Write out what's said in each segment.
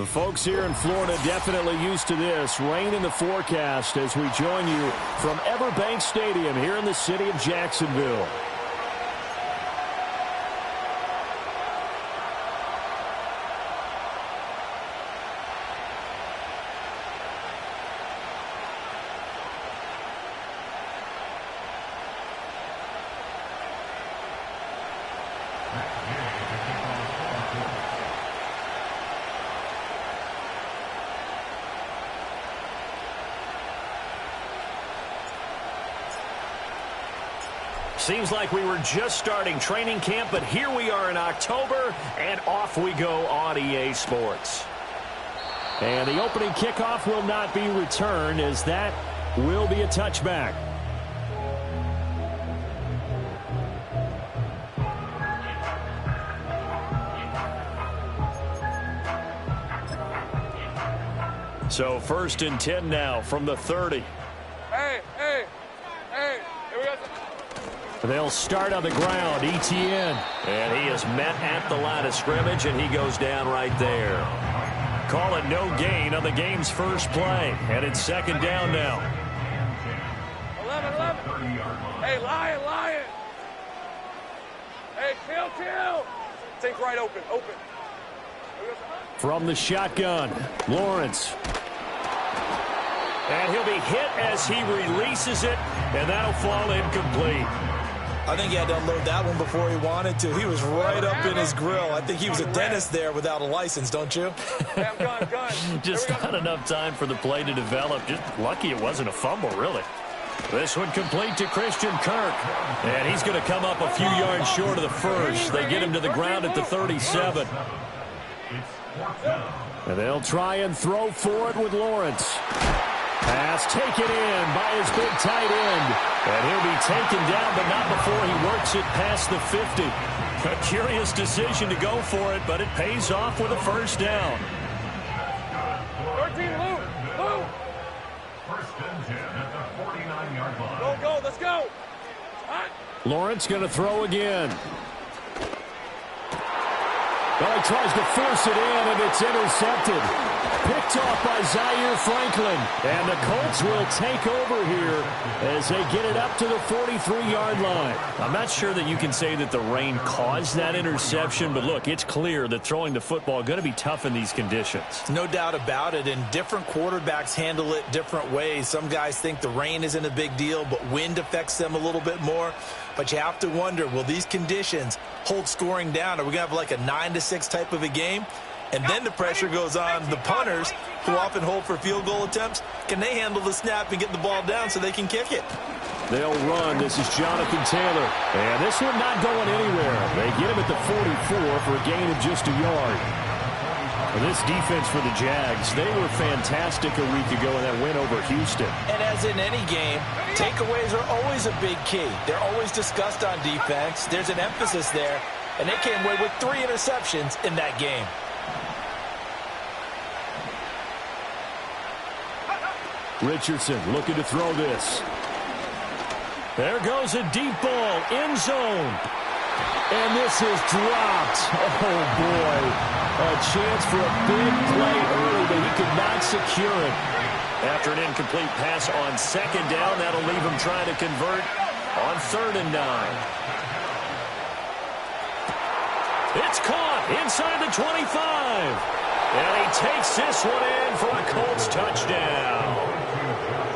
Folks here in Florida definitely used to this. Rain in the forecast as we join you from Everbank Stadium here in the city of Jacksonville. Seems like we were just starting training camp, but here we are in October, and off we go on EA Sports. And the opening kickoff will not be returned, as that will be a touchback. So 1st and 10 now from the 30. Hey, here we go. They'll start on the ground. Etienne. And he is met at the line of scrimmage, and he goes down right there. Call it no gain on the game's first play. And it's 2nd down now. 11. Hey, Lion. Hey, kill. Think right open. From the shotgun, Lawrence. And he'll be hit as he releases it, and that'll fall incomplete. I think he had to unload that one before he wanted to. He was right up in his grill. I think he was a dentist there without a license, don't you? Hey, I'm gun. Just not enough time for the play to develop. Just lucky it wasn't a fumble, really. This one complete to Christian Kirk. And he's going to come up a few yards short of the first. They get him to the ground at the 37. And they'll try and throw for it with Lawrence. Pass taken in by his big tight end. And he'll be taken down, but not before he works it past the 50. A curious decision to go for it, but it pays off with a first down. 13, Lou. 1st and 10 at the 49-yard line. Go, let's go. Lawrence going to throw again. Well, he tries to force it in, and it's intercepted. Picked off by Zaire Franklin. And the Colts will take over here as they get it up to the 43-yard line. I'm not sure that you can say that the rain caused that interception, but look, it's clear that throwing the football is going to be tough in these conditions. No doubt about it, and different quarterbacks handle it different ways. Some guys think the rain isn't a big deal, but wind affects them a little bit more. But you have to wonder, will these conditions hold scoring down? Are we going to have like a 9-6 type of a game? And then the pressure goes on the punters, who often hold for field goal attempts. Can they handle the snap and get the ball down so they can kick it? They'll run. This is Jonathan Taylor. And this one not going anywhere. They get him at the 44 for a gain of just a yard. And this defense for the Jags, they were fantastic a week ago in that win over Houston. And as in any game, takeaways are always a big key. They're always discussed on defense. There's an emphasis there. And they came away with 3 interceptions in that game. Richardson looking to throw this. There goes a deep ball, end zone. And this is dropped. Oh, boy. A chance for a big play early, but he could not secure it. After an incomplete pass on 2nd down, that'll leave him trying to convert on 3rd and 9. It's caught inside the 25. And he takes this one in for a Colts touchdown.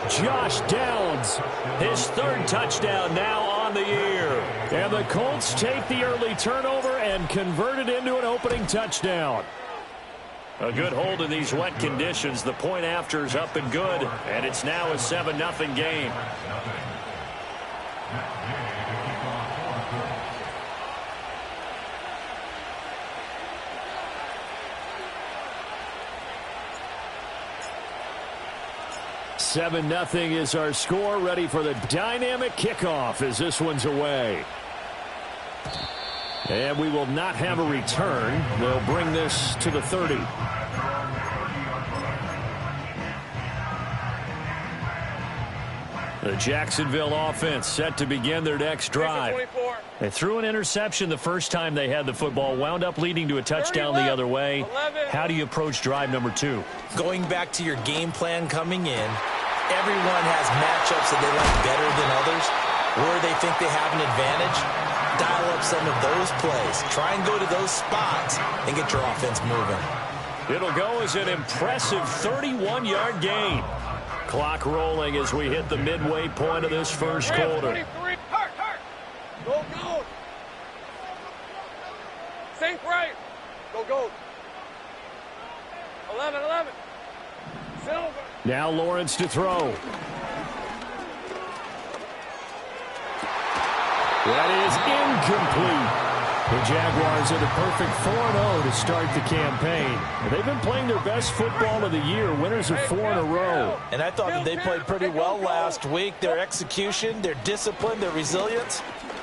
Josh Downs, his 3rd touchdown now on the year. And the Colts take the early turnover and convert it into an opening touchdown. A good hold in these wet conditions. The point after is up and good, and it's now a 7-0 game. Seven nothing is our score. Ready for the dynamic kickoff as this one's away. And we will not have a return. They'll bring this to the 30. The Jacksonville offense set to begin their next drive. 24. They threw an interception the first time they had the football, wound up leading to a touchdown the other way. 11. How do you approach drive number 2? Going back to your game plan coming in, everyone has matchups that they like better than others, where they think they have an advantage. Dial up some of those plays. Try and go to those spots and get your offense moving. It'll go as an impressive 31-yard gain. Clock rolling as we hit the midway point of this first quarter. 23. Go, go. Sink right. Go, go. 11. Silver. Now Lawrence to throw. That is incomplete. The Jaguars are the perfect 4-0 to start the campaign. They've been playing their best football of the year. Winners of 4 in a row. And I thought that they played pretty well last week. Their execution, their discipline, their resilience,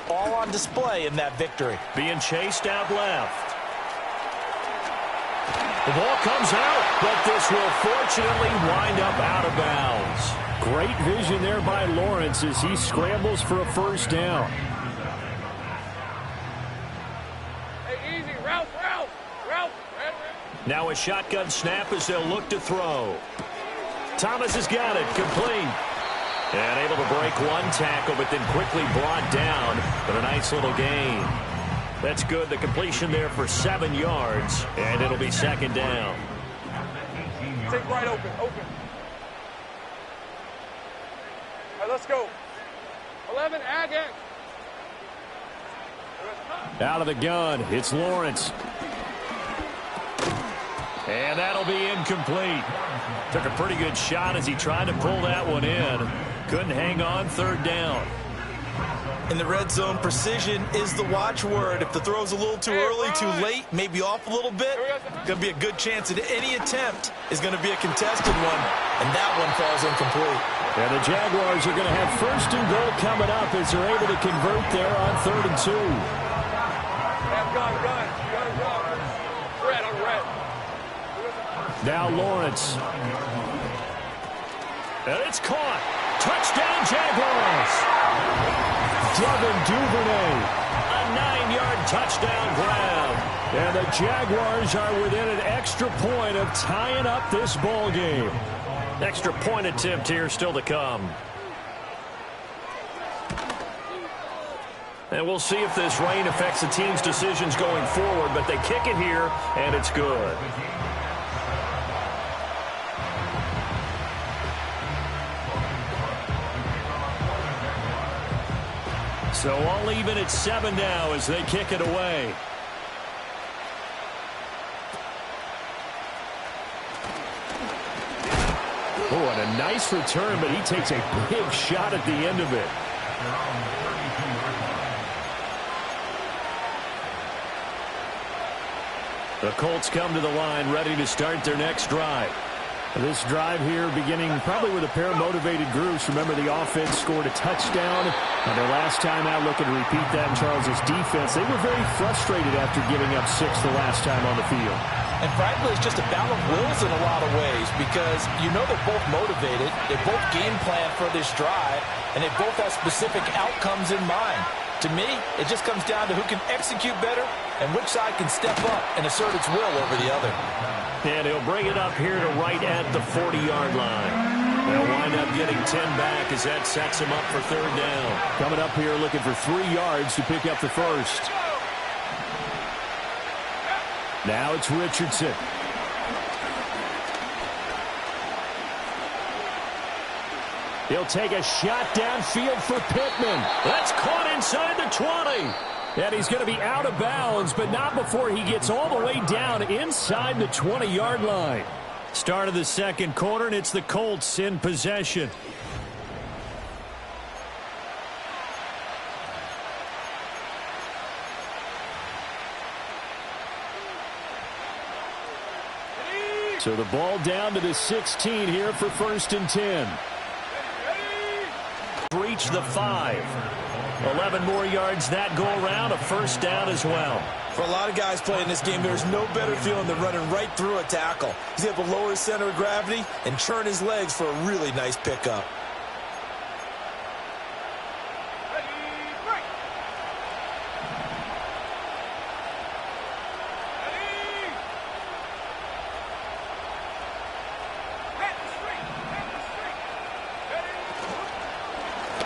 all on display in that victory. Being chased out left. The ball comes out, but this will fortunately wind up out of bounds. Great vision there by Lawrence as he scrambles for a first down. Now a shotgun snap as they'll look to throw. Thomas has got it, complete. And able to break one tackle, but then quickly brought down. But a nice little gain. That's good. The completion there for 7 yards, and it'll be second down. Take right, open. All right, let's go. 11, again. Out of the gun, it's Lawrence. And that'll be incomplete. Took a pretty good shot as he tried to pull that one in. Couldn't hang on, third down. In the red zone, precision is the watchword. If the throw's a little too early, too late, maybe off a little bit, going to be a good chance that any attempt is going to be a contested one, and that one falls incomplete. And the Jaguars are going to have first and goal coming up as they're able to convert there on 3rd and 2. Gun. Red on red. Now Lawrence. And it's caught. Touchdown, Jaguars. Devin Duvernay. A 9-yard touchdown grab. And the Jaguars are within an extra point of tying up this ball game. Extra point attempt here still to come. And we'll see if this rain affects the team's decisions going forward, but they kick it here, and it's good. So all even at 7 now as they kick it away. Oh, and a nice return, but he takes a big shot at the end of it. The Colts come to the line ready to start their next drive. This drive here beginning probably with a pair of motivated groups. Remember, the offense scored a touchdown. And their last time out looking to repeat that in Charles' defense. They were very frustrated after giving up 6 the last time on the field. And frankly, it's just a battle of wills in a lot of ways because you know they're both motivated. They both game plan for this drive, and they both have specific outcomes in mind. To me, it just comes down to who can execute better and which side can step up and assert its will over the other. And he'll bring it up here to right at the 40-yard line. They'll wind up getting 10 back as that sets him up for third down. Coming up here looking for 3 yards to pick up the first. Now it's Richardson. He'll take a shot downfield for Pittman. That's caught inside the 20. And he's going to be out of bounds, but not before he gets all the way down inside the 20-yard line. Start of the second quarter, and it's the Colts in possession. So the ball down to the 16 here for 1st and 10. Reach the 5. 11 more yards that go around, a first down as well. For a lot of guys playing this game, there's no better feeling than running right through a tackle. He's able to lower his center of gravity and churn his legs for a really nice pickup.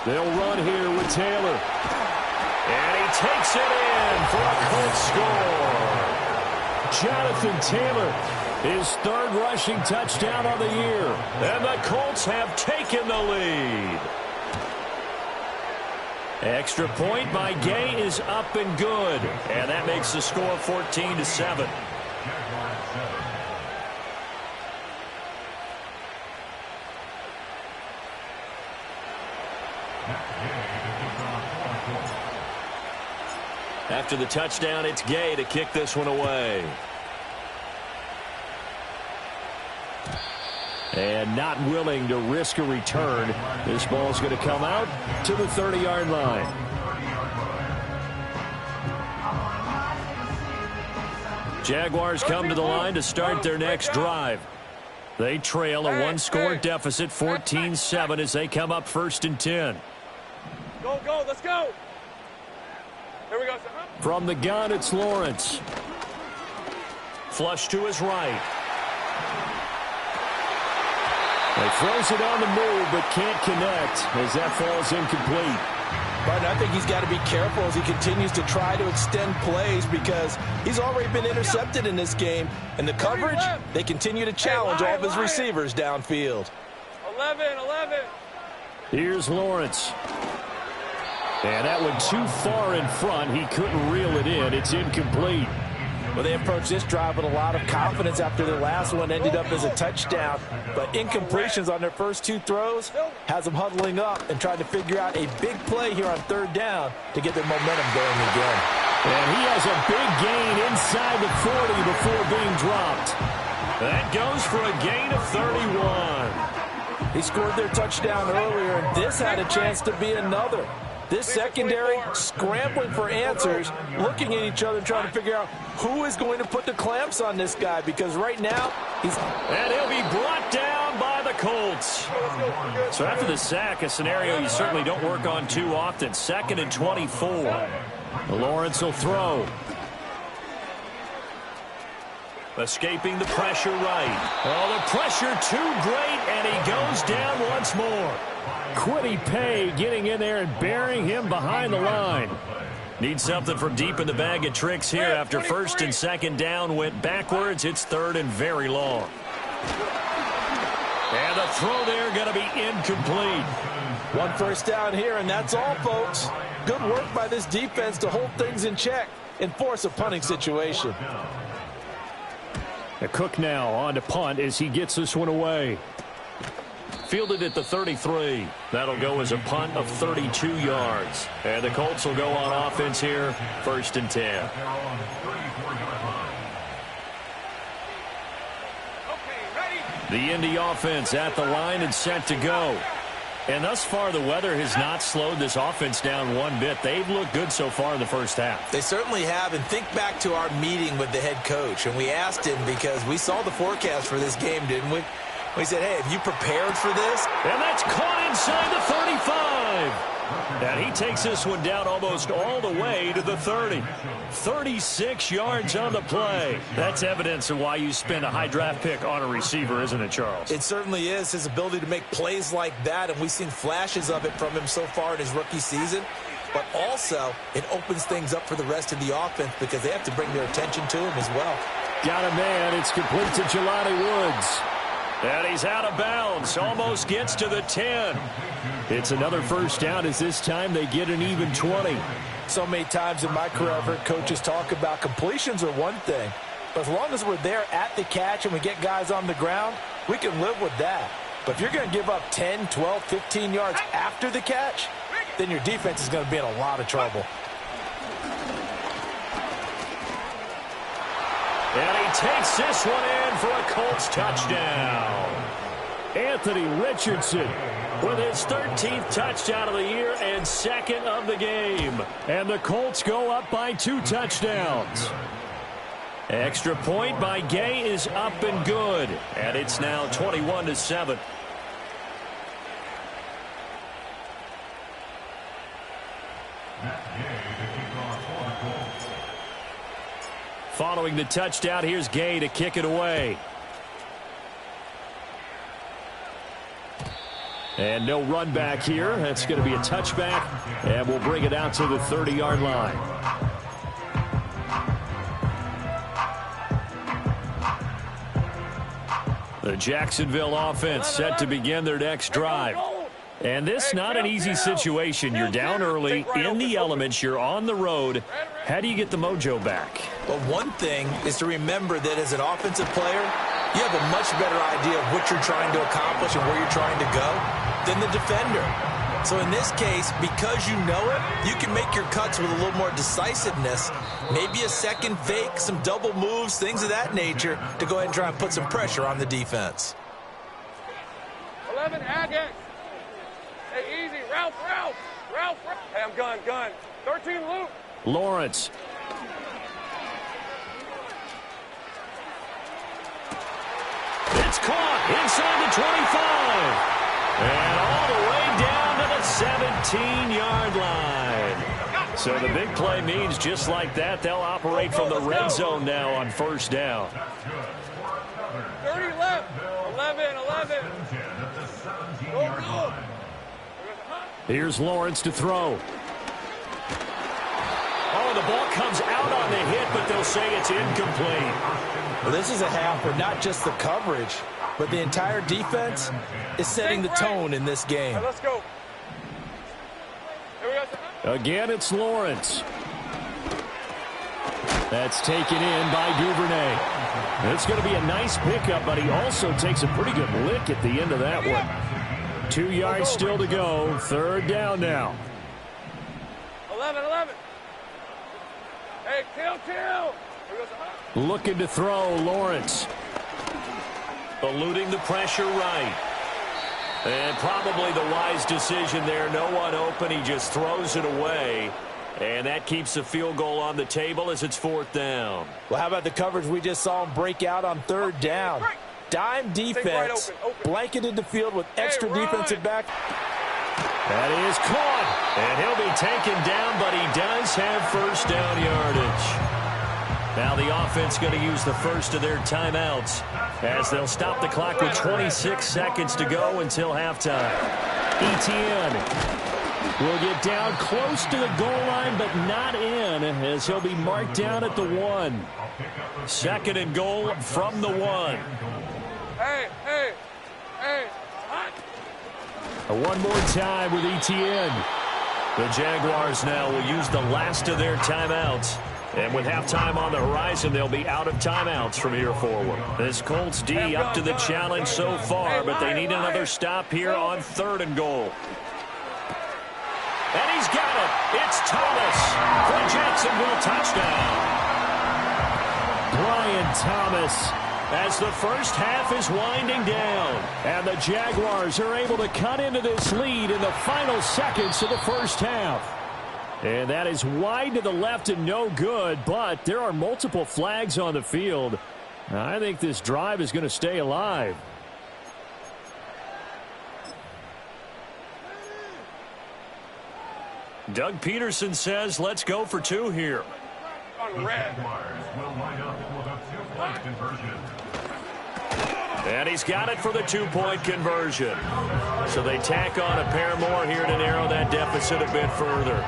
They'll run here with Taylor. And he takes it in for a Colts score. Jonathan Taylor, his third rushing touchdown of the year. And the Colts have taken the lead. Extra point by Gay is up and good. And that makes the score 14-7. After the touchdown, it's Gay to kick this one away. And not willing to risk a return. This ball's going to come out to the 30-yard line. Jaguars come to the line to start their next drive. They trail a one-score deficit, 14-7, as they come up 1st and 10. Go, go, let's go. Here we go, sir. From the gun, it's Lawrence. Flush to his right. He throws it on the move, but can't connect as that falls incomplete. Martin, I think he's got to be careful as he continues to try to extend plays because he's already been intercepted in this game. And the coverage, they continue to challenge all of his receivers downfield. 11. Here's Lawrence. And that one too far in front. He couldn't reel it in. It's incomplete. Well, they approached this drive with a lot of confidence after their last one ended up as a touchdown. But incompletions on their first two throws has them huddling up and trying to figure out a big play here on 3rd down to get their momentum going again. And he has a big gain inside the 40 before being dropped. That goes for a gain of 31. He scored their touchdown earlier, and this had a chance to be another. This secondary scrambling for answers, looking at each other, trying to figure out who is going to put the clamps on this guy, because right now he's... And he'll be brought down by the Colts. So after the sack, a scenario you certainly don't work on too often. 2nd and 24. Lawrence will throw. Escaping the pressure right. Oh, the pressure too great, and he goes down once more. Kwity Paye getting in there and burying him behind the line. Needs something from deep in the bag of tricks here after 1st and 2nd down went backwards. It's 3rd and very long. And the throw there going to be incomplete. 1 first down here, and that's all, folks. Good work by this defense to hold things in check and force a punting situation. Cook now on to punt as he gets this one away. Fielded at the 33. That'll go as a punt of 32 yards. And the Colts will go on offense here, 1st and 10. The Indy offense at the line and set to go. And thus far, the weather has not slowed this offense down one bit. They've looked good so far in the first half. They certainly have. And think back to our meeting with the head coach. And we asked him because we saw the forecast for this game, didn't we? We said, hey, have you prepared for this? And that's caught inside the 35. And he takes this one down almost all the way to the 30. 36 yards on the play. That's evidence of why you spend a high draft pick on a receiver, isn't it, Charles? It certainly is. His ability to make plays like that, and we've seen flashes of it from him so far in his rookie season. But also, it opens things up for the rest of the offense because they have to bring their attention to him as well. Got a man. It's complete to Jelani Woods. And he's out of bounds. Almost gets to the 10. It's another first down as this time they get an even 20. So many times in my career I've heard coaches talk about completions are one thing. But as long as we're there at the catch and we get guys on the ground, we can live with that. But if you're going to give up 10, 12, 15 yards after the catch, then your defense is going to be in a lot of trouble. And he takes this one in for a Colts touchdown. Anthony Richardson with his 13th touchdown of the year and 2nd of the game. And the Colts go up by 2 touchdowns. Extra point by Gay is up and good. And it's now 21-7. Following the touchdown, here's Gay to kick it away. And no run back here. That's going to be a touchback, and we'll bring it out to the 30-yard line. The Jacksonville offense set to begin their next drive. And this not an easy situation. You're down early, in the elements, you're on the road. How do you get the mojo back? Well, one thing is to remember that as an offensive player, you have a much better idea of what you're trying to accomplish and where you're trying to go than the defender. So in this case, because you know it, you can make your cuts with a little more decisiveness, maybe a second fake, some double moves, things of that nature, to go ahead and try and put some pressure on the defense. 11, Agate. Hey, easy. Ralph. Hey, I'm gun. 13, Luke. Lawrence. It's caught inside the 25. And all the way down to the 17-yard line. So the big play means just like that, they'll operate from the red zone now on first down. 30 left. 11. Go. Here's Lawrence to throw. Oh, the ball comes out on the hit, but they'll say it's incomplete. Well, this is a half where not just the coverage, but the entire defense is setting the tone in this game. Let's go. Here we go. Again, it's Lawrence. That's taken in by Duvernay. It's going to be a nice pickup, but he also takes a pretty good lick at the end of that one. 2 yards still to go. Third down now. 11. Hey, kill. Looking to throw, Lawrence. Eluding the pressure right. And probably the wise decision there. No one open. He just throws it away. And that keeps the field goal on the table as it's fourth down. Well, how about the coverage we just saw him break out on third down? Dime defense, blanketed the field with extra defensive back. That is caught. And he'll be taken down, but he does have first down yardage. Now the offense going to use the first of their timeouts as they'll stop the clock with 26 seconds to go until halftime. Etienne will get down close to the goal line, but not in, as he'll be marked down at the 1. Second and goal from the 1. Hey. One more time with Etienne. The Jaguars now will use the last of their timeouts. And with halftime on the horizon, they'll be out of timeouts from here forward. This Colts D up to the challenge so far, but they need another stop here on third and goal. And he's got it. It's Thomas for a Jacksonville touchdown. Brian Thomas, as the first half is winding down. And the Jaguars are able to cut into this lead in the final seconds of the first half. And that is wide to the left and no good, but there are multiple flags on the field. I think this drive is going to stay alive. Doug Peterson says, let's go for 2 here. Jaguars will line up for the 2-point conversion. And he's got it for the 2-point conversion. So they tack on a pair more here to narrow that deficit a bit further.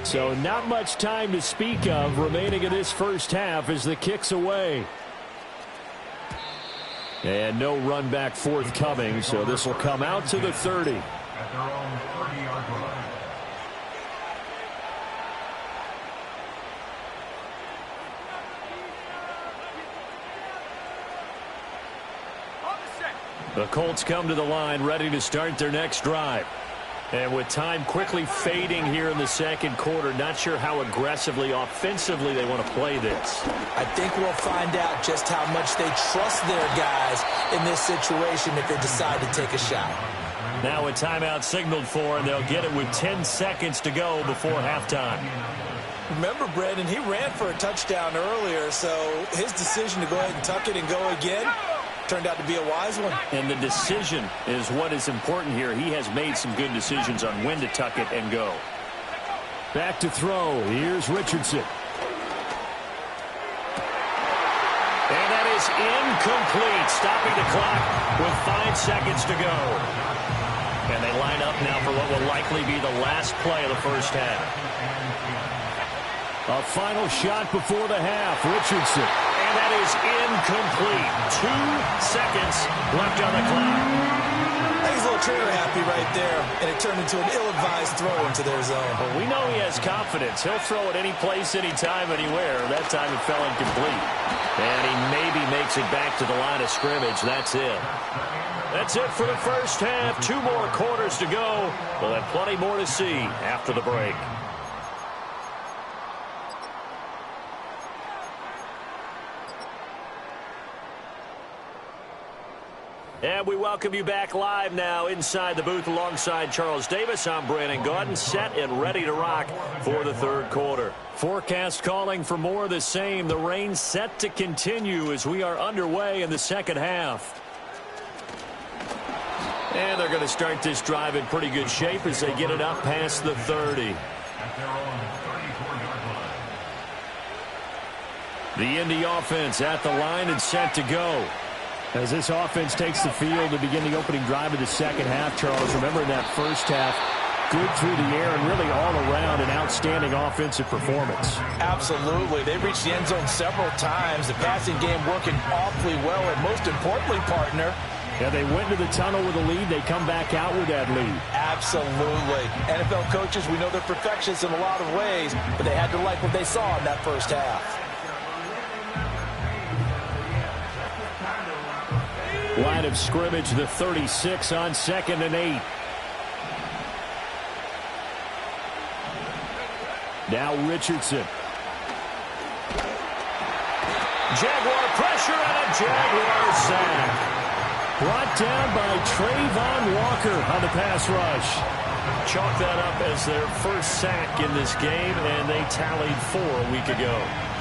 So not much time to speak of remaining in this first half as the kick's away. And no run back forthcoming, so this will come out to the 30. At their own 30-yard line. The Colts come to the line ready to start their next drive. And with time quickly fading here in the second quarter, not sure how aggressively, offensively they want to play this. I think we'll find out just how much they trust their guys in this situation if they decide to take a shot. Now a timeout signaled for, and they'll get it with 10 seconds to go before halftime. Remember, Brandon, he ran for a touchdown earlier, so his decision to go ahead and tuck it and go again turned out to be a wise one. And the decision is what is important here. He has made some good decisions on when to tuck it and go. Back to throw. Here's Richardson. is incomplete, stopping the clock with 5 seconds to go. And they line up now for what will likely be the last play of the first half. A final shot before the half. Richardson. And that is incomplete. 2 seconds left on the clock. He's a little trigger happy right there, and it turned into an ill-advised throw into their zone. Well, we know he has confidence. He'll throw it any place, anytime, anywhere. That time it fell incomplete. And he maybe makes it back to the line of scrimmage. That's it. That's it for the first half. 2 more quarters to go. We'll have plenty more to see after the break. And we welcome you back live now inside the booth alongside Charles Davis. I'm Brandon Gaudin, set and ready to rock for the third quarter. Forecast calling for more of the same. The rain set to continue as we are underway in the second half. And they're going to start this drive in pretty good shape as they get it up past the 30. The Indy offense at the line and set to go. As this offense takes the field to begin the opening drive of the second half, Charles, remember in that first half, good through the air and really all around an outstanding offensive performance. Absolutely. They reached the end zone several times. The passing game working awfully well, and most importantly, partner, yeah, they went to the tunnel with a lead. They come back out with that lead. Absolutely. NFL coaches, we know they're perfectionists in a lot of ways, but they had to like what they saw in that first half. Line of scrimmage, the 36 on 2nd and 8. Now Richardson. Jaguar pressure and a Jaguar sack. Brought down by Trayvon Walker on the pass rush. Chalk that up as their first sack in this game, and they tallied 4 a week ago.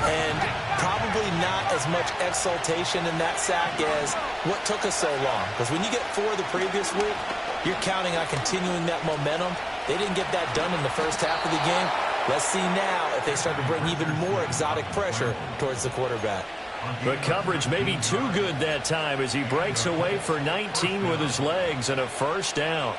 And probably not as much exultation in that sack as what took us so long. Because when you get 4 the previous week, you're counting on continuing that momentum. They didn't get that done in the first half of the game. Let's see now if they start to bring even more exotic pressure towards the quarterback. The coverage may be too good that time as he breaks away for 19 with his legs and a first down.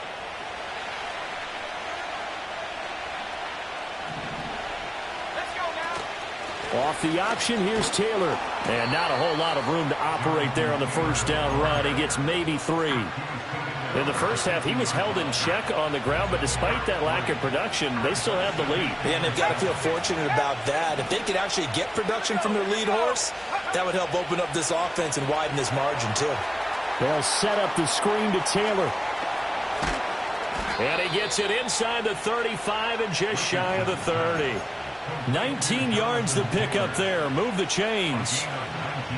Off the option, here's Taylor. And not a whole lot of room to operate there on the first down run. He gets maybe 3. In the first half, he was held in check on the ground, but despite that lack of production, they still have the lead. And they've got to feel fortunate about that. If they could actually get production from their lead horse, that would help open up this offense and widen this margin, too. They'll set up the screen to Taylor. And he gets it inside the 35 and just shy of the 30. 19 yards to pick up there. Move the chains.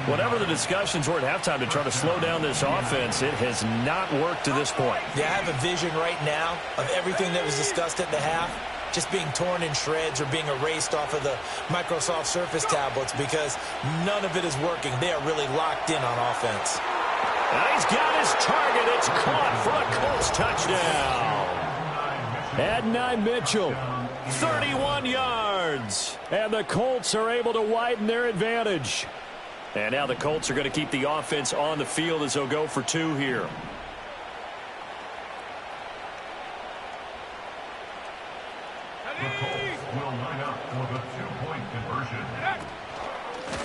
Whatever the discussions were at halftime to try to slow down this offense, it has not worked to this point. Yeah, I have a vision right now of everything that was discussed at the half just being torn in shreds or being erased off of the Microsoft Surface tablets because none of it is working. They are really locked in on offense. And he's got his target. It's caught for a Colts touchdown. Adonai Mitchell. 31 yards. And the Colts are able to widen their advantage. And now the Colts are going to keep the offense on the field as they'll go for 2 here. The Colts will line up for the 2-point conversion.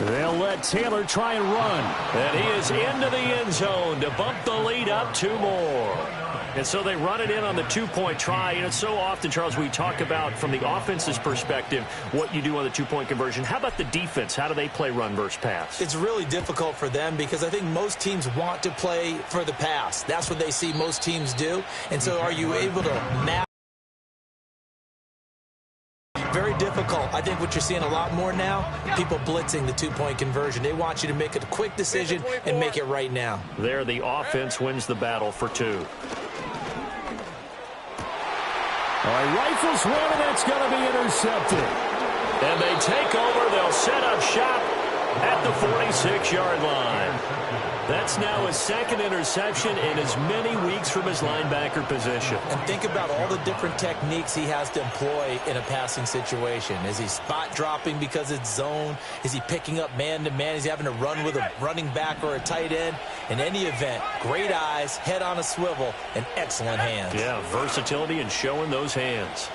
They'll let Taylor try and run. And he is into the end zone to bump the lead up 2 more. And so they run it in on the 2-point try. And it's so often, Charles, we talk about from the offense's perspective what you do on the 2-point conversion. How about the defense? How do they play run versus pass? It's really difficult for them because I think most teams want to play for the pass. That's what they see most teams do. And so are you able to map? Very difficult. I think what you're seeing a lot more now, people blitzing the 2-point conversion. They want you to make a quick decision and make it right now. There, the offense wins the battle for 2. All right, rifles one, and that's going to be intercepted. And they take over. They'll set up shop at the 46-yard line. That's now his second interception in as many weeks from his linebacker position. And think about all the different techniques he has to employ in a passing situation. Is he spot dropping because it's zone? Is he picking up man-to-man? Is he having to run with a running back or a tight end? In any event, great eyes, head on a swivel, and excellent hands. Yeah, versatility and showing those hands.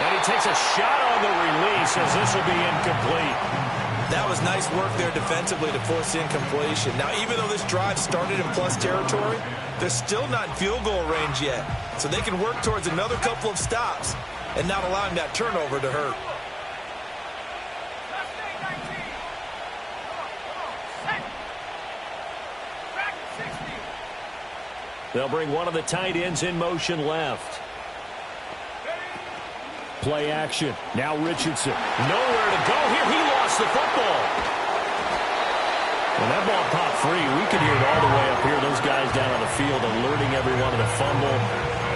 And he takes a shot on the release as this will be incomplete. That was nice work there defensively to force the incompletion. Now, even though this drive started in plus territory, they're still not in field goal range yet. So they can work towards another couple of stops and not allowing that turnover to hurt. They'll bring one of the tight ends in motion left. Play action. Now Richardson. Nowhere to go here. He lost the football. When that ball popped free, we could hear it all the way up here. Those guys down on the field alerting everyone of the fumble.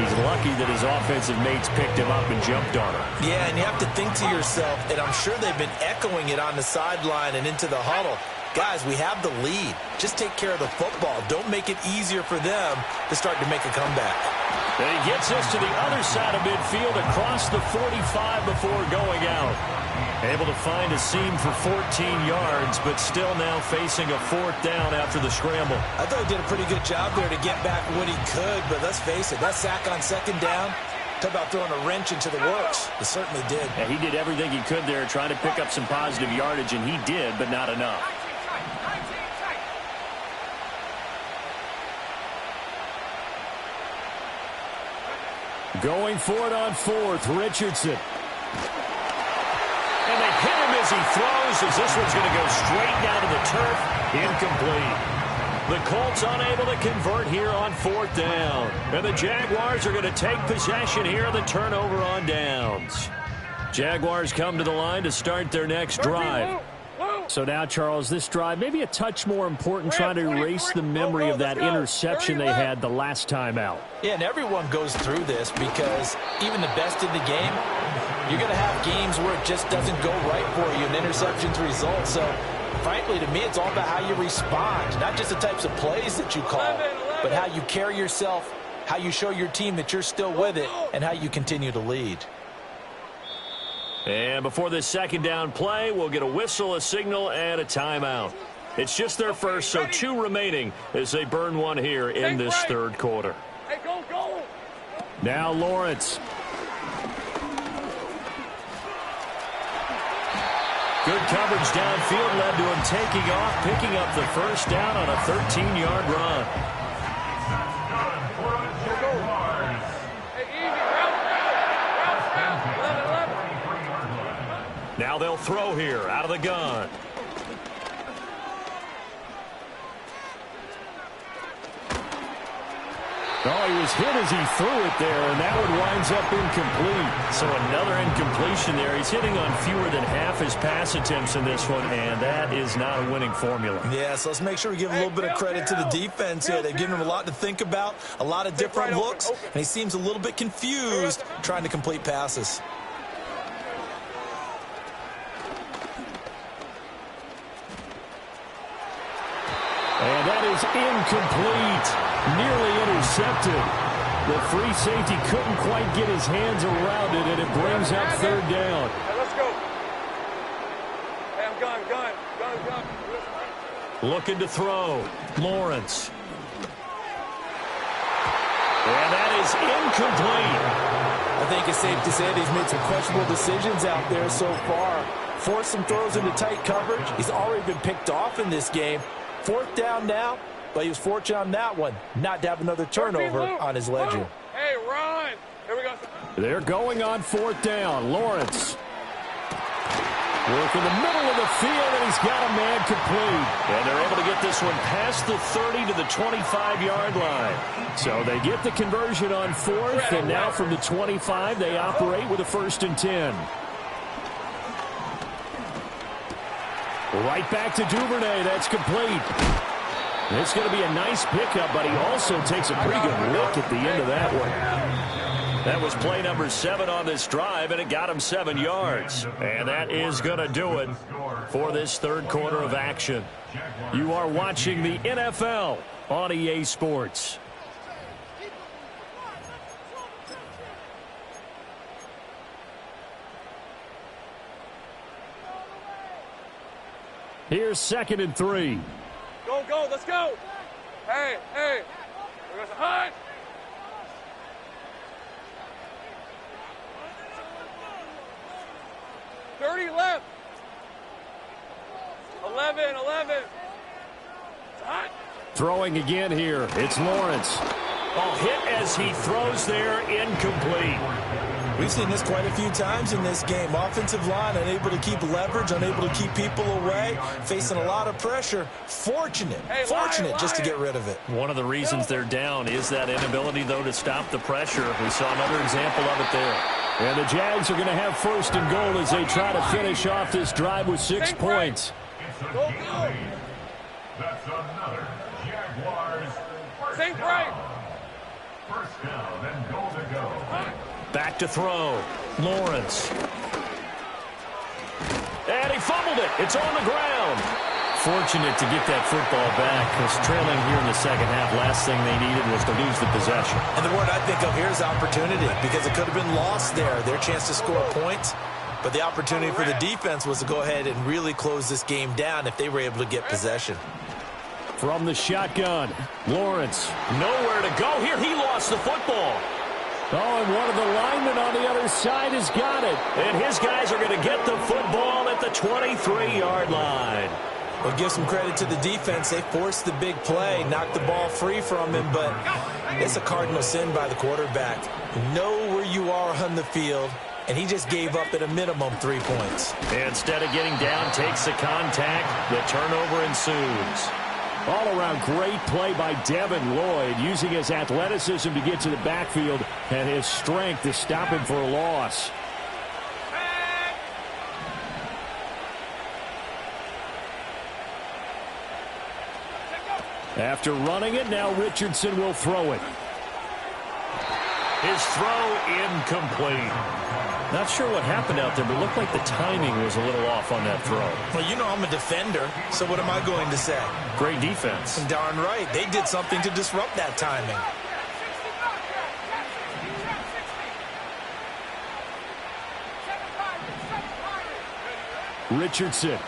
He's lucky that his offensive mates picked him up and jumped on him. Yeah, and you have to think to yourself, and I'm sure they've been echoing it on the sideline and into the huddle. Guys, we have the lead. Just take care of the football. Don't make it easier for them to start to make a comeback. And he gets us to the other side of midfield across the 45 before going out. Able to find a seam for 14 yards, but still now facing a fourth down after the scramble. I thought he did a pretty good job there to get back what he could, but let's face it, that sack on second down, talk about throwing a wrench into the works. He certainly did. Yeah, he did everything he could there, trying to pick up some positive yardage, and he did, but not enough. Going for it on fourth, Richardson. And they hit him as he throws, as this one's going to go straight down to the turf. Incomplete. The Colts unable to convert here on fourth down. And the Jaguars are going to take possession here of the turnover on downs. Jaguars come to the line to start their next drive. So now, Charles, this drive maybe a touch more important, trying to erase the memory of that interception they had the last time out. Yeah, and everyone goes through this because even the best in the game, you're going to have games where it just doesn't go right for you and interceptions result. So, frankly, to me, it's all about how you respond, not just the types of plays that you call, but how you carry yourself, how you show your team that you're still with it, and how you continue to lead. And before this second down play, we'll get a whistle, a signal, and a timeout. It's just their first, so 2 remaining as they burn one here in this third quarter. Hey, go! Now Lawrence. Good coverage downfield led to him taking off, picking up the first down on a 13-yard run. Now they'll throw here out of the gun. Oh, he was hit as he threw it there, and that one winds up incomplete. So another incompletion there. He's hitting on fewer than half his pass attempts in this one, and that is not a winning formula. Yeah, so let's make sure we give a little bit of credit to the defense here. They've given him a lot to think about, a lot of different looks, and he seems a little bit confused trying to complete passes. And that is incomplete. Nearly intercepted. The free safety couldn't quite get his hands around it, and it brings up third down. Hey, let's go. Hey, I'm gun. Looking to throw. Lawrence. And that is incomplete. I think it's safe to say that he's made some questionable decisions out there so far. Forced some throws into tight coverage. He's already been picked off in this game. Fourth down now, but he was fortunate on that one not to have another turnover on his ledger. Hey, run! Here we go. They're going on fourth down. Lawrence. Work in the middle of the field, and he's got a man complete. And they're able to get this one past the 30 to the 25-yard line. So they get the conversion on fourth, and now from the 25, they operate with a 1st and 10. Right back to Duvernay. That's complete. It's going to be a nice pickup, but he also takes a pretty good look at the end of that one. That was play number 7 on this drive, and it got him 7 yards. And that is going to do it for this third quarter of action. You are watching the NFL on EA Sports. Here's 2nd and 3. Go, go, let's go. Hey, hey. We're going to hunt. 30 left. 11. Hot. Throwing again here. It's Lawrence. Hit as he throws there, incomplete. We've seen this quite a few times in this game. Offensive line unable to keep leverage, unable to keep people away, facing a lot of pressure. Fortunate just to get rid of it. One of the reasons they're down is that inability, though, to stop the pressure. We saw another example of it there. And the Jags are going to have 1st and goal as they try to finish off this drive with 6 points. Go, go. That's another Jaguars. Think right. First down and goal to go. Back to throw. Lawrence. And he fumbled it. It's on the ground. Fortunate to get that football back, because trailing here in the second half, last thing they needed was to lose the possession. And the word I think of here is opportunity, because it could have been lost there, their chance to score points. But the opportunity for the defense was to go ahead and really close this game down if they were able to get possession. From the shotgun, Lawrence. Nowhere to go here. He lost the football. Oh, and one of the linemen on the other side has got it. And his guys are going to get the football at the 23-yard line. Well, give some credit to the defense. They forced the big play, knocked the ball free from him, but it's a cardinal sin by the quarterback. Know where you are on the field, and he just gave up at a minimum 3 points. Instead of getting down, takes the contact. The turnover ensues. All-around great play by Devin Lloyd, using his athleticism to get to the backfield and his strength to stop him for a loss. After running it, now Richardson will throw it. His throw incomplete. Not sure what happened out there, but it looked like the timing was a little off on that throw. Well, you know I'm a defender, so what am I going to say? Great defense. Darn right. They did something to disrupt that timing. Richardson.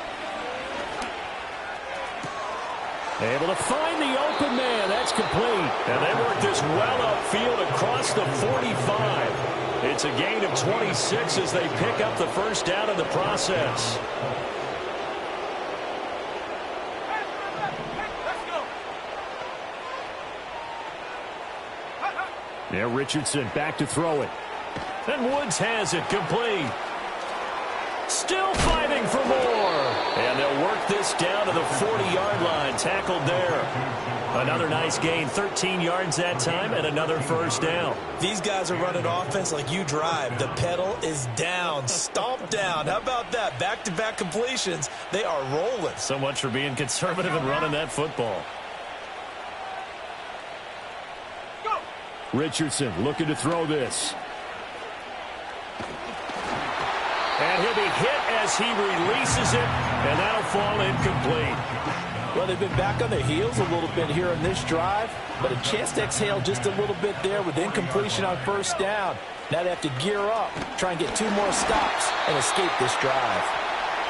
Able to find the open man. That's complete. And they work this well upfield across the 45. It's a gain of 26 as they pick up the first down in the process. Now Richardson back to throw it. And Woods has it complete. Still fighting for more. And they'll work this down to the 40-yard line. Tackled there. Another nice gain. 13 yards that time and another first down. These guys are running offense like you drive. The pedal is down. Stomp down. How about that? Back-to-back completions. They are rolling. So much for being conservative and running that football. Richardson looking to throw this. And he'll be hit as he releases it, and that'll fall incomplete. Well, they've been back on their heels a little bit here on this drive, but a chance to exhale just a little bit there with incompletion on first down. Now they have to gear up, try and get 2 more stops, and escape this drive.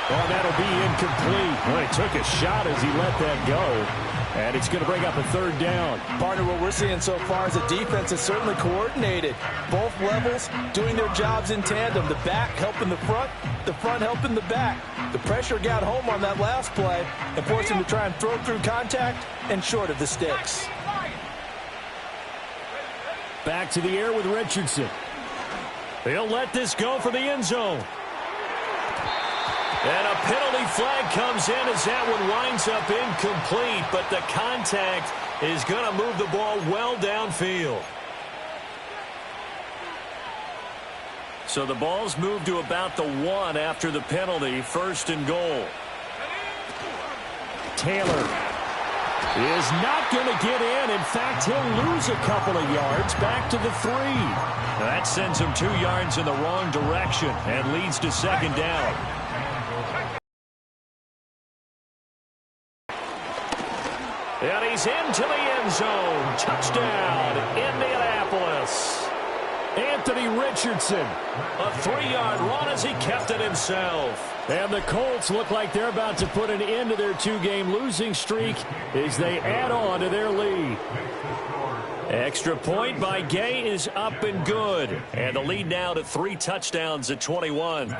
Oh, that'll be incomplete. Well, he took a shot as he let that go. And it's going to bring up a third down. Partner, what we're seeing so far is the defense is certainly coordinated. Both levels doing their jobs in tandem. The back helping the front helping the back. The pressure got home on that last play and forced him to try and throw through contact and short of the sticks. Back to the air with Richardson. They'll let this go for the end zone. And a penalty flag comes in as that one winds up incomplete, but the contact is going to move the ball well downfield. So the ball's moved to about the 1 after the penalty, 1st and goal. Taylor. is not going to get in. In fact, he'll lose a couple of yards back to the 3. That sends him 2 yards in the wrong direction and leads to second down. And he's into the end zone. Touchdown, Indianapolis. Anthony Richardson. A 3-yard run as he kept it himself. And the Colts look like they're about to put an end to their 2-game losing streak as they add on to their lead. Extra point by Gay is up and good. And the lead now to 3 touchdowns at 21.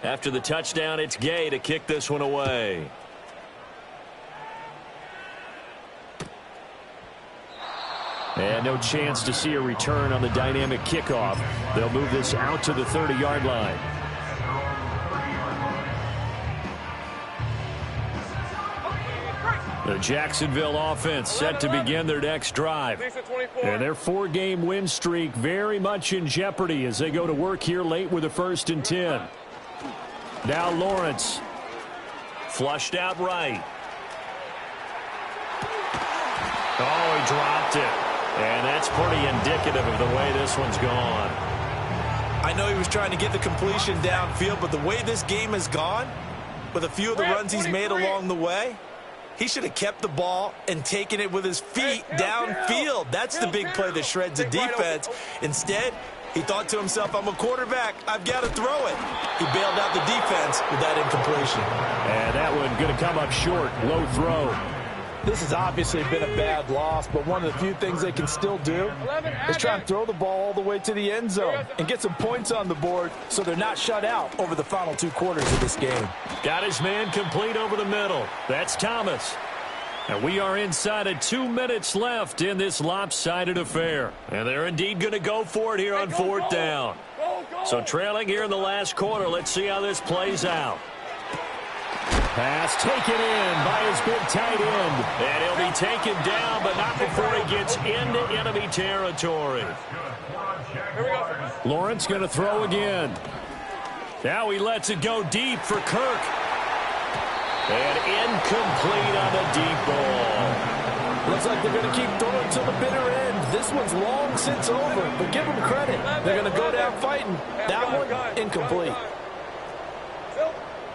After the touchdown, it's Gay to kick this one away. And no chance to see a return on the dynamic kickoff. They'll move this out to the 30-yard line. The Jacksonville offense set to begin their next drive. And their 4-game win streak very much in jeopardy as they go to work here late with a 1st and 10. Now Lawrence. Flushed out right. Oh, he dropped it. And that's pretty indicative of the way this one's gone. I know he was trying to get the completion downfield, but the way this game has gone, with a few of the runs he's made along the way, he should have kept the ball and taken it with his feet downfield. That's the big play that shreds a defense. Instead, he thought to himself, I'm a quarterback. I've got to throw it. He bailed out the defense with that incompletion. And that one going to come up short. Low throw. This has obviously been a bad loss, but one of the few things they can still do is try and throw the ball all the way to the end zone and get some points on the board so they're not shut out over the final 2 quarters of this game. Got his man complete over the middle. That's Thomas. And we are inside of 2 minutes left in this lopsided affair. And they're indeed going to go for it here on 4th down. So trailing here in the last quarter, let's see how this plays out. Pass taken in by his big tight end. And he'll be taken down, but not before he gets into enemy territory. Lawrence going to throw again. Now he lets it go deep for Kirk. And incomplete on the deep ball. Looks like they're going to keep throwing to the bitter end. This one's long since over, but give them credit. They're going to go down fighting. That one, incomplete.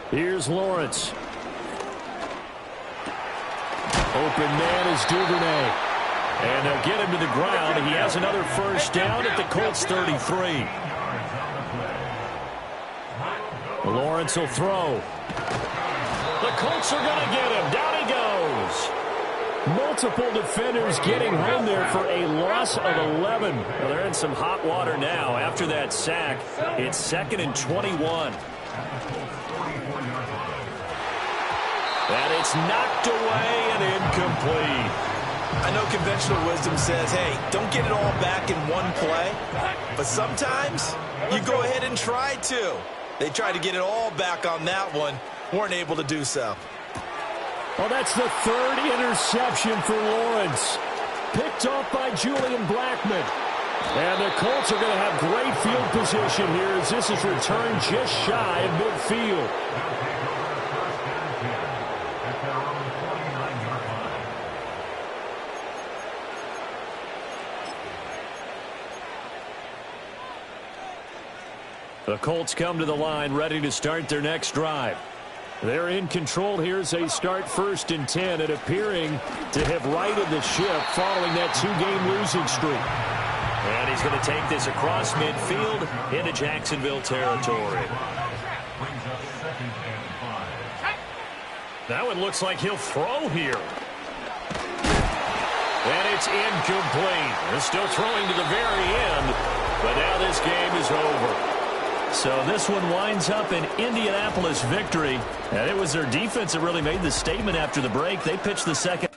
Here's Lawrence. Open man is Duvernay. And they'll get him to the ground. He has another 1st down at the Colts 33. Lawrence will throw. The Colts are going to get him. Down he goes. Multiple defenders getting home there for a loss of 11. Well, they're in some hot water now. After that sack, it's 2nd and 21. And it's knocked away and incomplete. I know conventional wisdom says, hey, don't get it all back in one play. But sometimes you go ahead and try to. They tried to get it all back on that one. Weren't able to do so. Well, that's the 3rd interception for Lawrence. Picked off by Julian Blackmon. And the Colts are going to have great field position here as this is returned just shy of midfield. The Colts come to the line ready to start their next drive. They're in control here as they start 1st and 10 and appearing to have righted the ship following that 2-game losing streak. And he's going to take this across midfield into Jacksonville territory. That one looks like he'll throw here. And it's incomplete. They're still throwing to the very end, but now this game is over. So this one winds up an Indianapolis victory. And it was their defense that really made the statement after the break. They pitched the second.